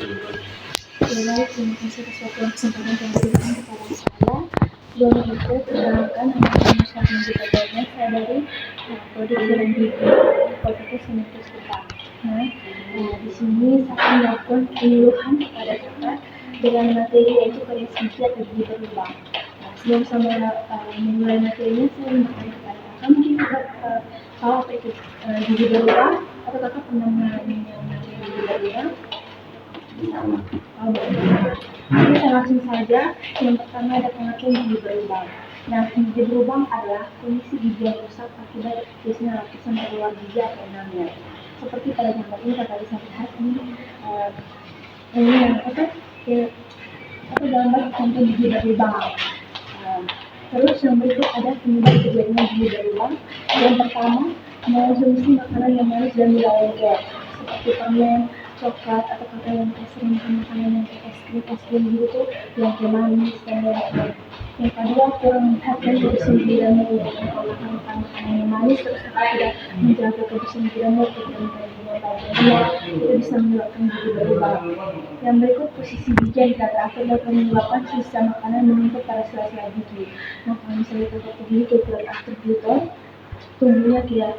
Baik, terima kasih atas waktu dan kesempatan yang diberikan kepada saya. Sebelum itu, perkenalkan nama saya Syahrini Gita Gaunes. Saya dari Produksi dan Gizi Fakultas Universitas Jepang. Di sini saya melakukan penyuluhan kepada kakak dengan materi yaitu variasi gigi atau gigi berulang. Sebelum saya memulai materinya, saya menanyakan kepada kakak mungkin kakak tahu apa itu gigi berulang atau kakak pernah mengalami materi gigi berulang? Jadi saya langsung saja. Yang pertama ada pengertian gigi berlubang. Nah, gigi berlubang adalah kondisi gigi yang rusak akibat biasanya lapisan terluar gigi atau enamel. Seperti pada gambar ini kakak bisa lihat ini yang gambar contoh gigi berlubang. Terus yang berikut ada penyebab terjadinya gigi berlubang. Yang pertama, mengonsumsi makanan yang manis dan gula lengket seperti permen, coklat, atau kakak yang sering makan makanan yang kayak es krim gitu yang manis dan lain-lain. Yang kedua, kurang memperhatikan kebersihan gigi dan mulut. Kalau makan makanan yang manis terus kakak tidak menjaga kebersihan gigi dan mulut ketika makan itu bisa menyebabkan gigi berlubang. Yang berikut, posisi gigi yang tidak teratur dapat menyebabkan sisa makanan menumpuk pada sela-sela gigi. Nah, kalau misalnya kakak gigi tidak teratur gitu, tumbuhnya tidak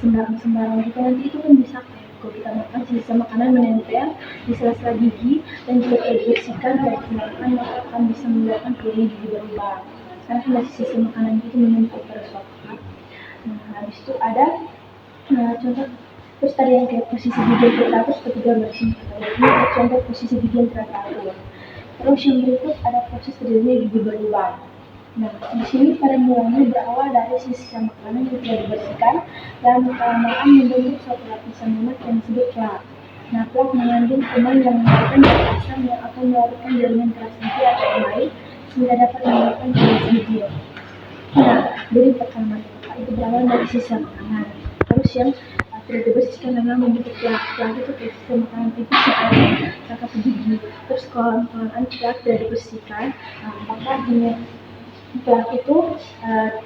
sembarang gitu, nanti itu kan bisa kalau kita makan sisa makanan menempel di sela-sela gigi dan jika tidak dibersihkan dari makan maka akan bisa menyebabkan terjadi gigi berlubang karena sisa makanan itu menumpuk pada suatu tempat. Nah, habis itu ada contoh terus tadi yang kayak posisi gigi yang teratur seperti gambar sini. Ini contoh posisi gigi yang teratur. Terus yang berikut ada proses terjadinya gigi berlubang. Nah, di sini pada mulanya berawal dari sisa makanan yang tidak dibersihkan dan kelamaan membentuk suatu lapisan lemak yang disebut plak. Nah, plak mengandung kuman yang mengandung zat asam yang akan melarutkan jaringan keras gigi atau email sehingga dapat menyebabkan keras gigi. Nah, jadi pertama itu berawal dari sisa makanan. Terus yang tidak dibersihkan memang membentuk plak. Plak itu kayak sisa makanan tipis yang ada kakak gigi. Terus kalau plak tidak dibersihkan, maka hanya plak itu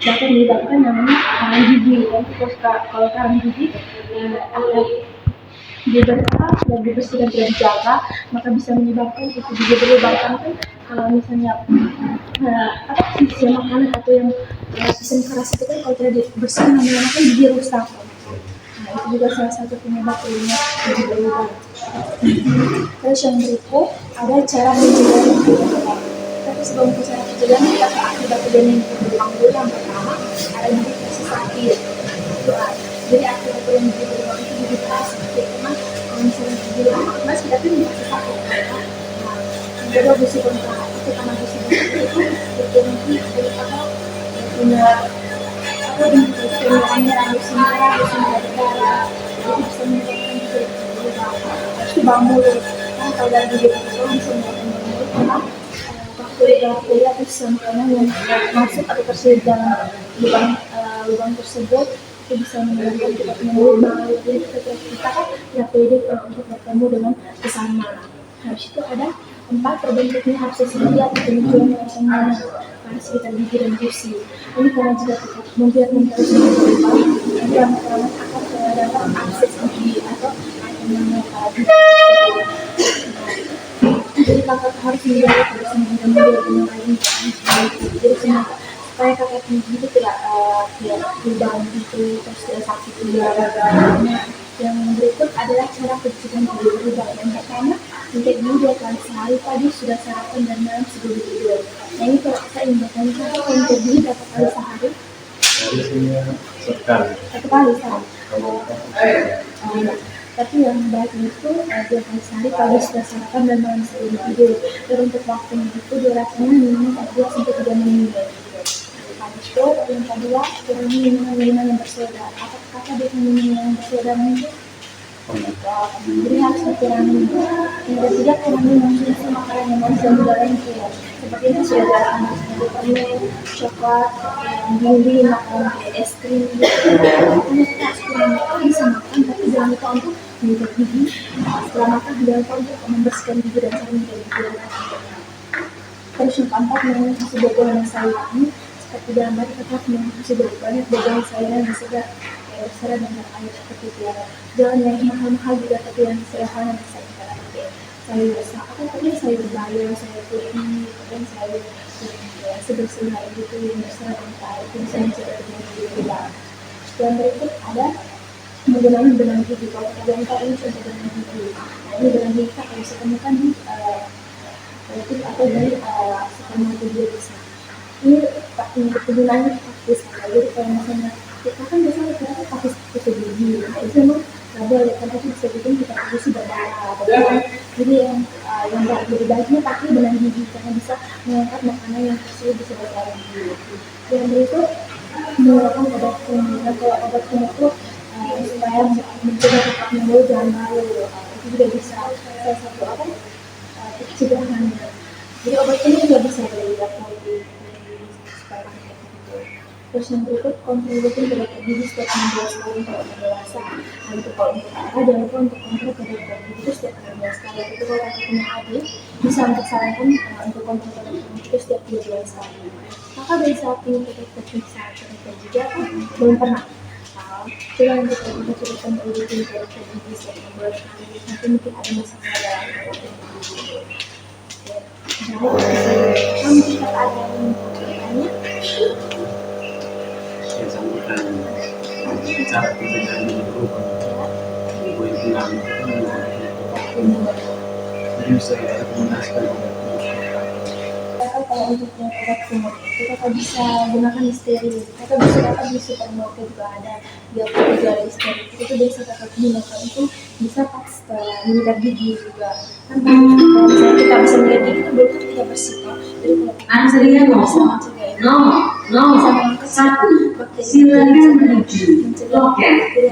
dapat menyebabkan namanya karang gigi. Kalau karang gigi diberkah dan dibersihkan tidak dijaga, maka bisa menyebabkan itu gigi berlubang. Kan kalau misalnya sisa makanan atau yang lapisan keras itu kan kalau tidak dibersihkan lama-lama kan gigi rusak. Nah, itu juga salah satu penyebab terjadinya gigi berlubang. Terus yang berikut ada cara mencegah gigi berlubang. Tapi sebelum ke cara pencegahan, kita akibat kejadian berlubang dulu. Yang pertama ada gigi rasa sakit. Jadi akibat yang gigi berlubang itu gigi keras sakit. Karena kalau misalnya gigi berlubang keras kita tuh merasa sakit. Yang kedua gusi bengkak. Itu karena gusi bengkak itu berarti dari kakak punya bentuk merah, gusi merah berdarah. Jadi bisa menyebabkan gigi berlubang. Terus itu bambu. Karena kalau dari gigi berlubang bisa menyebabkan bambu karena bakteri atau sisa makanan yang masuk atau terselip dalam lubang tersebut itu bisa menyebabkan kita penyembuhan. Jadi ketika kita tidak pede untuk bertemu dengan sesama. Habis itu ada 4 terbentuknya abses gigi atau kemunculan persamaan pada sekitar gigi dan gusi. Ini karena jika kita membiarkan terus berubah, nanti lama-lama akan terdapat abses gigi atau namanya gigi. Jadi kakak harus menjaga kebersihan gigi dan mulut dengan rajin. Jadi supaya kakak gigi itu tidak berlubang gitu, terus tidak sakit juga. Yang berikut adalah cara pencegahan gigi berlubang. Yang pertama, menjadi gigi 2 kali sehari. Pagi sudah sarapan dan malam sebelum tidur. Nah, ini kalau saya ingin bertanya, kakak menjadi gigi berapa kali sehari? Satu kali sehari. Tapi yang baik itu 2 kali sehari, pagi sudah sarapan dan malam sebelum tidur. Dan untuk waktunya itu durasinya minimum 4-3 menit. Habis itu yang kedua, kurangi minuman yang bersoda. Apakah kakak biasa minum yang bersoda mungkin? Jadi harus dikurangi. Yang ketiga, kurangi mengonsumsi makanan yang manis dan gula lengket. Seperti itu sudah jelaskan seperti permen, coklat, bumbu, makanan kayak es krim. Pokoknya kita harus kurangi. Bisa makan, tapi jangan lupa untuk menjaga gigi. Setelah makan, jangan lupa untuk membersihkan gigi dan cara menjaga gigi. Terus yang keempat, mengonsumsi buah-buahan dan sayuran. Seperti gambar, kita harus mengonsumsi banyak buah-buahan sayuran yang segar. Bersara dan air seperti itu ya. Jangan yang mahal-mahal juga, tapi yang sederhana bisa kita dapat. sayur apa tadi sayur bayam, sayur putih, kemudian sayur yang segar-segar gitu yang berserap air itu bisa mencegah gula. Yang berikut ada menggunakan benang gigi. Kalau kalian tahu ini contoh benang gigi. Nah, ini benang gigi kita bisa temukan di politik atau di supermarket dia bisa. Ini untuk penggunaannya praktis. Jadi kalau misalnya kita kan biasanya kita pakai susu gigi, nah itu memang nggak boleh karena itu bisa bikin kita produksi berdarah. Jadi yang lebih baiknya pakai benang gigi karena bisa mengangkat makanan yang tersebut bisa berdarah dulu. Yang berikut menggunakan obat kunyit. Nah, kalau obat kunyit itu supaya mencegah tetap membau jangan bau, itu juga bisa salah satu pencegahannya. Jadi obat kunyit juga bisa dilihat di supaya terus yang berikut kontrol rutin pada gigi setiap 16 kali untuk orang dewasa. Nah itu kalau untuk anak jangan lupa untuk kontrol pada gigi itu setiap 16 kali. Itu kalau kakak punya adik bisa untuk sarankan untuk kontrol pada gigi itu setiap 12 kali. Kakak dari saat ini teknik saat terdekat juga belum pernah. Coba nanti kalau kita coba kontrol rutin pada gigi setiap 16 kali nanti mungkin ada masalah dalam gigi. Kamu kita ada yang bertanya? Saya sampaikan cara pencegahan ini berubah. Ibu yang bilang itu kan jadi bisa rekomendasikan kalau untuk yang obat kumur itu kakak bisa gunakan steril. Kakak bisa di supermarket juga ada dia jual steril. Itu biasa kakak gunakan itu bisa pas menyikat gigi juga. Kan kalau misalnya kita bisa menyikat gigi itu betul tidak bersih. Jadi kalau Antrian nomor 1 silakan menuju loket 2.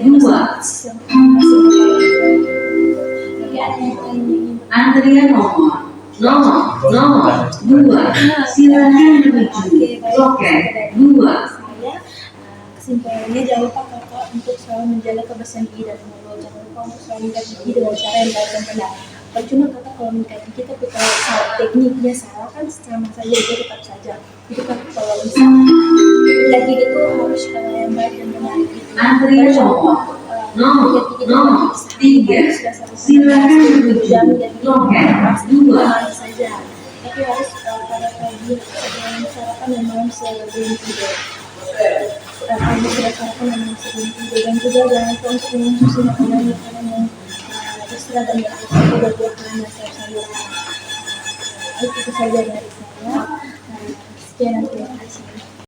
Antrian nomor 2 silakan menuju loket 2. Kesimpulannya jangan lupa kakak untuk selalu menjaga kebersihan gigi dan mulut. Jangan lupa untuk selalu menyikat gigi dengan cara yang baik dan benar. Cuma kakak kalau menyikat gigi tapi kalau tekniknya salah kan sama saja itu tetap saja. Jadi kakak kalau bisa menyikat gigi itu harus yang baik dan benar. Antrian nomor 3 silakan menuju loket 2 saja. Tapi harus pada pagi sebelum sarapan dan malam sebelum tidur. Pagi sudah sarapan dan malam sebelum tidur. Dan juga jangan lupa untuk mengonsumsi makanan yang berserat dan buah-buahan dan sayur-sayuran. Itu saja dari saya. Sekian, terima kasih.